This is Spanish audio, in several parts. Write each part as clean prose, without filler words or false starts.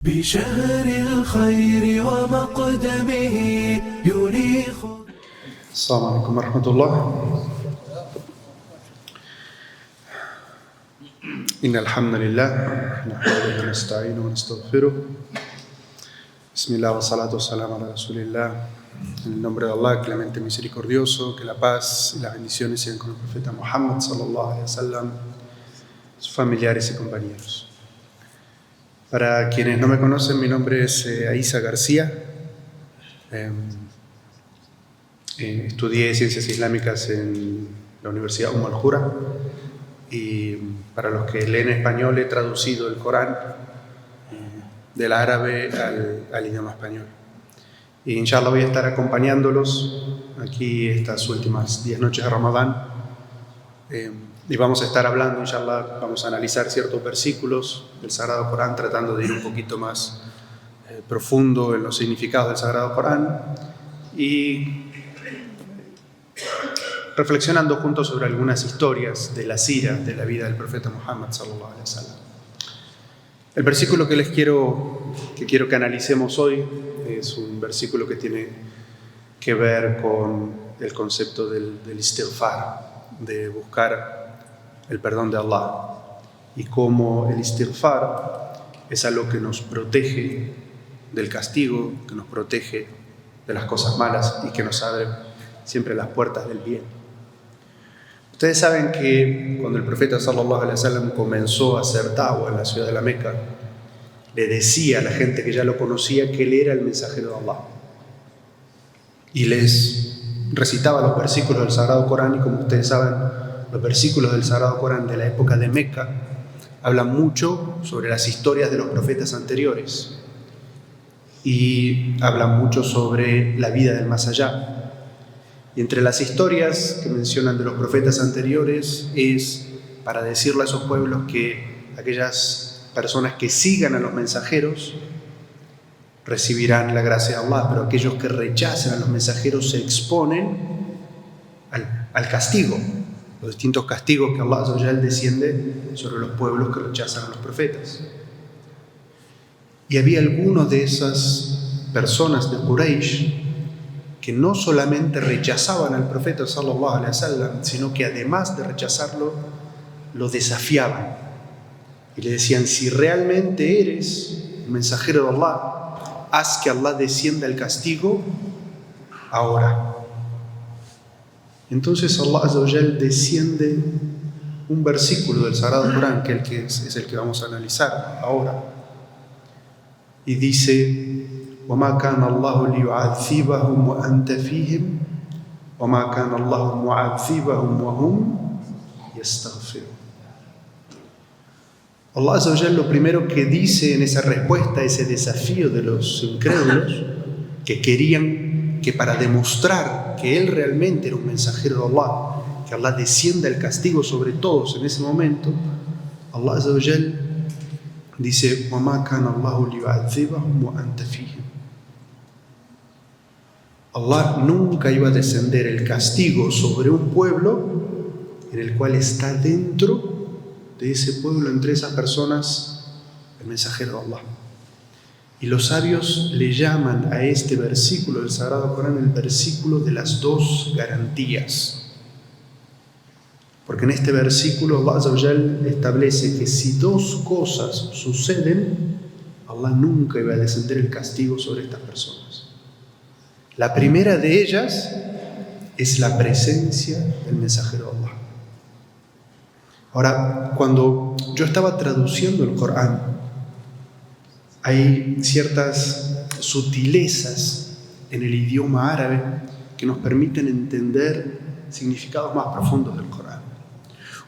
بشهر الخير ومقدمه ينيخ. السلام عليكم ورحمة الله. إن الحمد لله نحمده ونستعينه ونستغفره. بسم الله والصلاة والسلام على رسول الله. En el nombre de Allah, clemente misericordioso, que la paz y las bendiciones sean con el profeta Muhammad sallallahu alaihi wasallam, sus familiares y compañeros. Para quienes no me conocen, mi nombre es Aisa García. Estudié Ciencias Islámicas en la Universidad Al-Qura y para los que leen español he traducido el Corán del árabe al idioma español. Y inshallah voy a estar acompañándolos aquí estas últimas 10 noches de Ramadán. Y vamos a estar hablando, inshallah, vamos a analizar ciertos versículos del Sagrado Corán, tratando de ir un poquito más profundo en los significados del Sagrado Corán y reflexionando juntos sobre algunas historias de la sira, de la vida del profeta Muhammad sallallahu alaihi wasallam. El versículo que quiero que analicemos hoy es un versículo que tiene que ver con el concepto del istighfar, de buscar el perdón de Allah, y cómo el istighfar es algo que nos protege del castigo, que nos protege de las cosas malas y que nos abre siempre las puertas del bien. Ustedes saben que cuando el profeta sallallahu alaihi wasallam comenzó a hacer da'wah en la ciudad de la Meca, le decía a la gente que ya lo conocía que él era el mensajero de Allah y les recitaba los versículos del Sagrado Corán. Y como ustedes saben, los versículos del Sagrado Corán de la época de Meca hablan mucho sobre las historias de los profetas anteriores y hablan mucho sobre la vida del más allá. Y entre las historias que mencionan de los profetas anteriores es para decirle a esos pueblos que aquellas personas que sigan a los mensajeros recibirán la gracia de Allah, pero aquellos que rechacen a los mensajeros se exponen al castigo, los distintos castigos que Allah Azza wa Jal desciende sobre los pueblos que rechazan a los profetas. Y había algunos de esas personas de Quraysh que no solamente rechazaban al profeta sallallahu alaihi wasallam, sino que además de rechazarlo, lo desafiaban y le decían: si realmente eres el mensajero de Allah, haz que Allah descienda el castigo ahora. Entonces Allah Azza wa Jal desciende un versículo del Sagrado Corán, que es el que vamos a analizar ahora, y dice: وَمَا كَانَ اللَّهُ لِيُعَذِّبَهُمْ وَأَنْتَ فِيهِمْ وَمَا كَانَ اللَّهُ مُعَذِّبَهُمْ وَهُمْ يَسْتَغْفِرُونَ. Allah Azza wa Jal lo primero que dice en esa respuesta a ese desafío de los incrédulos, que querían que para demostrar que él realmente era un mensajero de Allah, que Allah descienda el castigo sobre todos en ese momento, Allah Azza wa Jal dice: وَمَا كَانَ اللَّهُ لِيُعَذِّبَهُمْ وَأَنْتَ فِيهِمْ. Allah nunca iba a descender el castigo sobre un pueblo en el cual está dentro de ese pueblo, entre esas personas, el mensajero de Allah. Y los sabios le llaman a este versículo del Sagrado Corán el versículo de las dos garantías. Porque en este versículo Allah Azza wa Jal establece que si dos cosas suceden, Allah nunca iba a descender el castigo sobre estas personas. La primera de ellas es la presencia del mensajero de Allah. Ahora, cuando yo estaba traduciendo el Corán, hay ciertas sutilezas en el idioma árabe que nos permiten entender significados más profundos del Corán.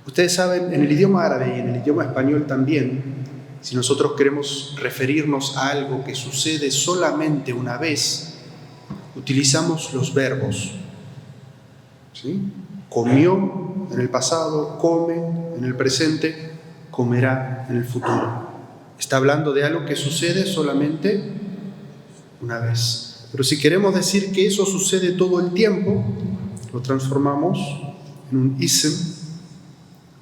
Ustedes saben, en el idioma árabe y en el idioma español también, si nosotros queremos referirnos a algo que sucede solamente una vez, utilizamos los verbos. ¿Sí? Comió en el pasado, come en el presente, comerá en el futuro. Está hablando de algo que sucede solamente una vez. Pero si queremos decir que eso sucede todo el tiempo, lo transformamos en un ism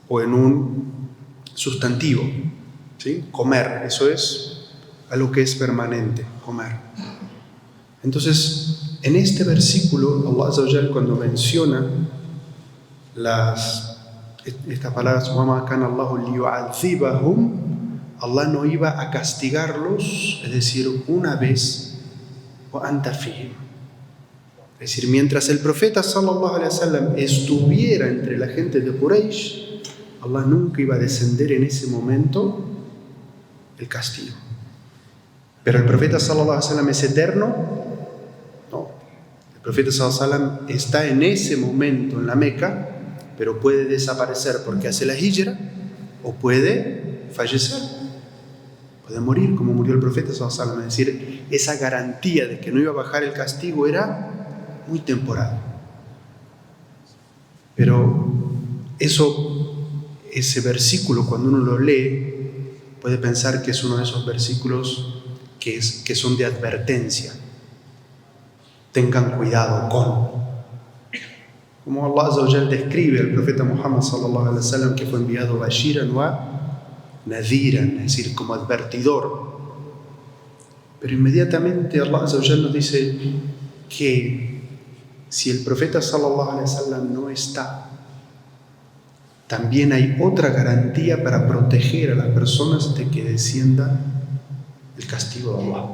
o en un sustantivo. ¿Sí? Comer, eso es algo que es permanente, comer. Entonces, en este versículo, Allah Azza wa Jal, cuando menciona estas palabras, وَمَا كَانَ اللَّهُ لِيُعَذِّبَهُمْ, Allah no iba a castigarlos, es decir, una vez, وَأَنْتَ فِيهِمْ. Es decir, mientras el profeta sallallahu alaihi wasallam estuviera entre la gente de Quraysh, Allah nunca iba a descender en ese momento el castigo. Pero el profeta sallallahu alaihi wasallam es eterno. No. El profeta sallallahu alaihi wasallam está en ese momento en la Meca, pero puede desaparecer porque hace la hijra, o puede fallecer, puede morir como murió el profeta sallallahu alaihi wasallam. Es decir, esa garantía de que no iba a bajar el castigo era muy temporal. Pero ese versículo, cuando uno lo lee, puede pensar que es uno de esos versículos que son de advertencia. Tengan cuidado con. Como Allah Azza wa Jal describe al profeta Muhammad sallallahu alaihi wasallam, que fue enviado Bashiran wa Nadiran, es decir, como advertidor. Pero inmediatamente Allah Azza wa Jal nos dice que si el profeta sallallahu alaihi wasallam no está, también hay otra garantía para proteger a las personas de que descienda el castigo de Allah.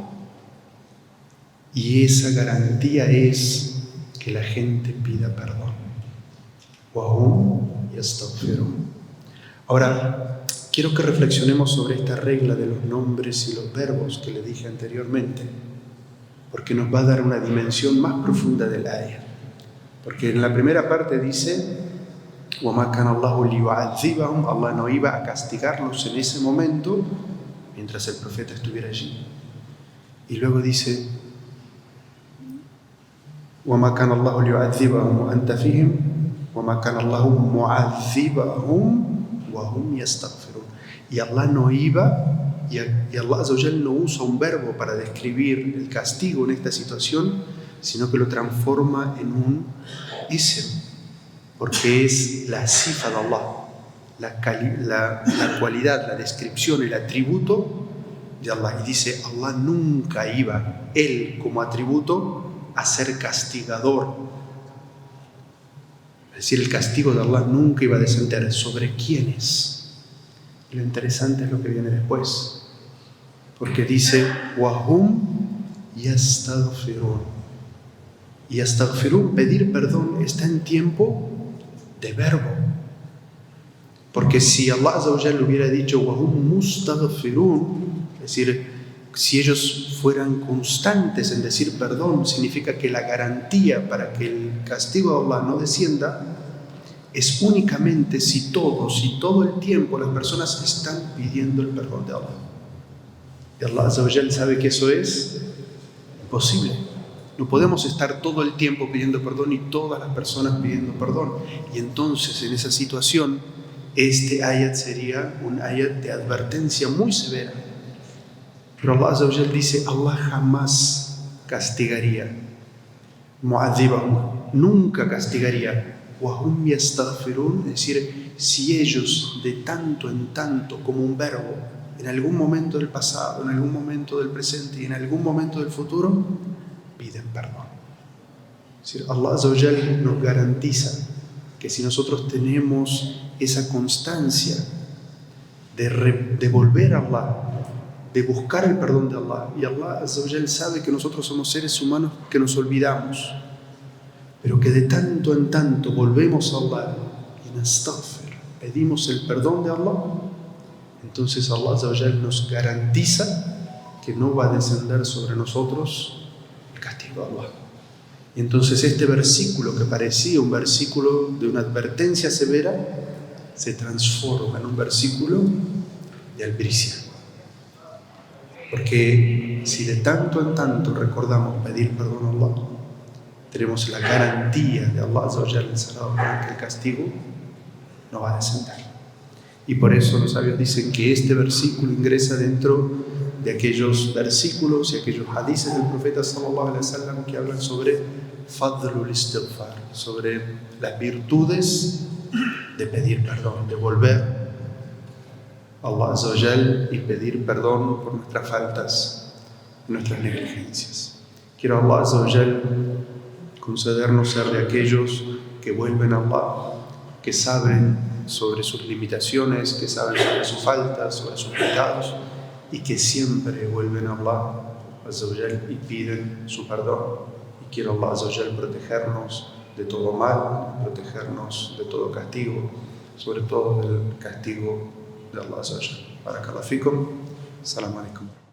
Y esa garantía es que la gente pida perdón. وَهُمْ يَسْتَغْفِرُونَ. Ahora, quiero que reflexionemos sobre esta regla de los nombres y los verbos que le dije anteriormente, porque nos va a dar una dimensión más profunda del ayah. Porque en la primera parte dice وَمَا كَانَ اللَّهُ لِيُعَذِّبَهُمْ, Allah no iba a castigarlos en ese momento mientras el profeta estuviera allí. Y luego dice وَمَا كَانَ اللَّهُ لِيُعَذِّبَهُمْ وَأَنْتَ فِيهِمْ وَمَا كَانَ اللَّهُ مُعَذِّبَهُمْ وَهُمْ يَسْتَغْفِرُونَ. Y Allah no iba, y Allah Azza wa Jal no usa un verbo para describir el castigo en esta situación, sino que lo transforma en un ism, porque es la sifa de Allah, la cualidad, la descripción, el atributo de Allah. Y dice, Allah nunca iba, Él como atributo, a ser castigador. Es decir, el castigo de Allah nunca iba a descender. ¿Sobre quiénes? Y lo interesante es lo que viene después, porque dice وَهُمْ يَسْتَغْفِرُونَ. Y yastaghfirun, pedir perdón, está en tiempo de verbo. Porque si Allah Azza wa Jalla hubiera dicho وَهُمْ مُسْتَغْفِرُونَ, es decir, si ellos fueran constantes en decir perdón, significa que la garantía para que el castigo de Allah no descienda es únicamente si todo el tiempo las personas están pidiendo el perdón de Allah. Y Allah Azza wa Jalla sabe que eso es imposible. No podemos estar todo el tiempo pidiendo perdón y todas las personas pidiendo perdón. Y entonces, en esa situación, este ayat sería un ayat de advertencia muy severa. Pero Allah Azza wa Jal dice, Allah jamás castigaría. Mu'adhibahum, nunca castigaría. Wahum yastaghfirun, es decir, si ellos de tanto en tanto, como un verbo, en algún momento del pasado, en algún momento del presente y en algún momento del futuro, piden perdón. Es decir, Allah Azza wa Jal nos garantiza que si nosotros tenemos esa constancia de volver a Allah, de buscar el perdón de Allah, y Allah Azza wa Jal sabe que nosotros somos seres humanos que nos olvidamos, pero que de tanto en tanto volvemos a Allah y nastaghfir, pedimos el perdón de Allah, entonces Allah Azza wa Jal nos garantiza que no va a descender sobre nosotros castigo de Allah. Y entonces este versículo, que parecía un versículo de una advertencia severa, se transforma en un versículo de albricia. Porque si de tanto en tanto recordamos pedir perdón a Allah, tenemos la garantía de Allah Azza wa Jalla que el castigo no va a descender. Y por eso los sabios dicen que este versículo ingresa dentro de aquellos versículos y aquellos hadices del profeta sallallahu alaihi wasallam que hablan sobre fadlul istighfar, sobre las virtudes de pedir perdón, de volver Allah Azza wa Jal y pedir perdón por nuestras faltas, nuestras negligencias. Quiero a Allah Azza wa Jal concedernos ser de aquellos que vuelven a Allah, que saben sobre sus limitaciones, que saben sobre sus faltas, sobre sus pecados, y que siempre vuelven a Allah Azza wa Jal y piden su perdón. Y quiero a Allah Azza wa Jal protegernos de todo mal, protegernos de todo castigo, sobre todo del castigo de Allah Azza wa Jal. Barakallahu fikum. Assalamu alaikum.